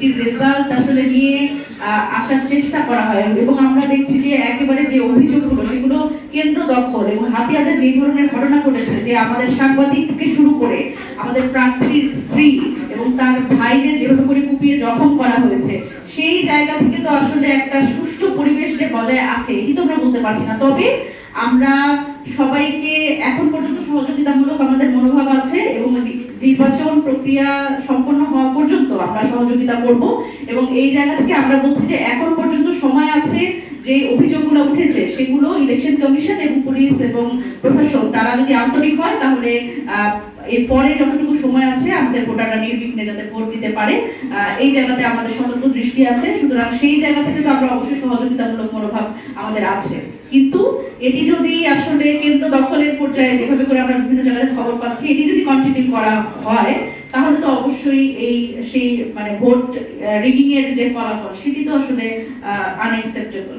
একটি রেজাল্ট আসলে নিয়ে আসার চেষ্টা করা হয় এবং আমরা দেখছি যে একেবারে যে অভিযোগগুলো সেগুলো কেন্দ্র দখল এবং হাতিয়াতে যে ধরনের ঘটনা ঘটেছে যে আমাদের সাংবাদিক থেকে শুরু করে আমাদের প্রার্থীর স্ত্রী এবং তার ভাইদের যেভাবে করে কুপিয়ে জখম করা হয়েছে, সেই জায়গা থেকে তো আসলে একটা সুষ্ঠু পরিবেশ যে বজায় আছে এটি তো আমরা বলতে পারছি না। তবে আমরা সবাইকে এখন পর্যন্ত সহযোগিতামূলক আমাদের মনোভাব আছে এবং নির্বাচন প্রক্রিয়া সম্পন্ন হওয়া পর্যন্ত আমরা সহযোগিতা করব এবং এই জায়গা থেকে আমরা বলছি যে এখন পর্যন্ত সময় আছে, যে অভিযোগগুলো উঠেছে সেগুলো ইলেকশন কমিশন এবং পুলিশ এবং প্রশাসন তারা যদি আন্তরিক হয় তাহলে এরপরে যতটুকু সময় আছে আমাদের ভোটাররা নির্বিঘ্নে যাতে ভোট দিতে পারে এই জায়গাতে আমাদের সতর্ক দৃষ্টি আছে। সুতরাং সেই জায়গা থেকে তো আমরা অবশ্যই সহযোগিতামূলক মনোভাব আমাদের আছে, কিন্তু এটি যদি আসলে কেন্দ্র দখলের পর্যায়ে যেভাবে করে আমরা বিভিন্ন জায়গায় খবর পাচ্ছি এটি যদি কন্টিনিউ করা হয় তাহলে তো অবশ্যই সেই মানে ভোট রিগিং এর যে ফলাফল সেটি তো আসলে আনএক্সেপ্টেবল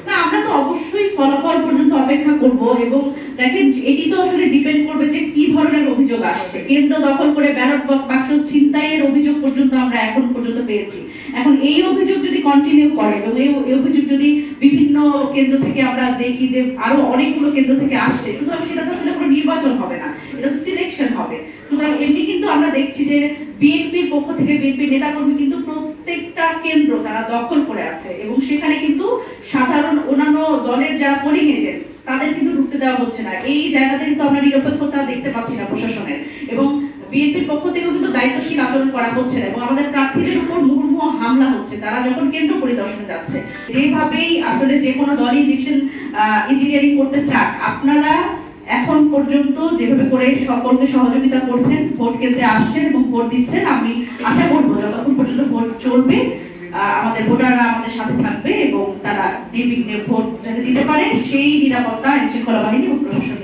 না। আমরা তো অবশ্যই ফলাফল পর্যন্ত অপেক্ষা করব এবং দেখেন এটি তো আসলে ডিপেন্ড করবে যে কি ধরনের অভিযোগ আসছে। কেন্দ্র দখল করে ব্যালট বাক্স ছিনতাইয়ের অভিযোগ পর্যন্ত আমরা এখন পর্যন্ত পেয়েছি। এখন এই অভিযোগ যদি কন্টিনিউ করে এবং এই অভিযোগ যদি বিভিন্ন কেন্দ্র থেকে আমরা দেখি যে আরো অনেকগুলো কেন্দ্র থেকে আসছে, সুতরাং সেটা তো আসলে কোনো নির্বাচন হবে না, এটা তো সিলেকশন হবে। সুতরাং এমনি কিন্তু আমরা দেখছি যে বিএনপির পক্ষ থেকে বিএনপি নেতাকর্মী কিন্তু প্রত্যেকটা কেন্দ্র তারা দখল করে আছে এবং সেখানে কিন্তু সাধারণ অন্যান্য দলের যারা পোলিং এজেন্ট তাদের কিন্তু ঢুকতে দেওয়া হচ্ছে না। এই জায়গাতে কিন্তু আমরা নিরপেক্ষতা দেখতে পাচ্ছি না প্রশাসনের, এবং বিএনপির পক্ষ থেকেও কিন্তু দায়িত্বশীল আচরণ করা হচ্ছে না এবং আমাদের প্রার্থীদের উপর মুহুর্মুহ হামলা হচ্ছে তারা যখন কেন্দ্র পরিদর্শনে যাচ্ছে। যেভাবেই আসলে যে কোনো দলই ইলেকশন ইঞ্জিনিয়ারিং করতে চান, আপনারা এখন পর্যন্ত যেভাবে করে সকলকে সহযোগিতা করছেন, ভোট কেন্দ্রে আসছেন এবং ভোট দিচ্ছেন, আমি আশা করবো যতক্ষণ পর্যন্ত ভোট চলবে আমাদের ভোটাররা আমাদের সাথে থাকবে এবং তারা নির্বিঘ্নে ভোট যাতে দিতে পারে সেই নিরাপত্তা আইনশৃঙ্খলা বাহিনী এবং প্রশাসন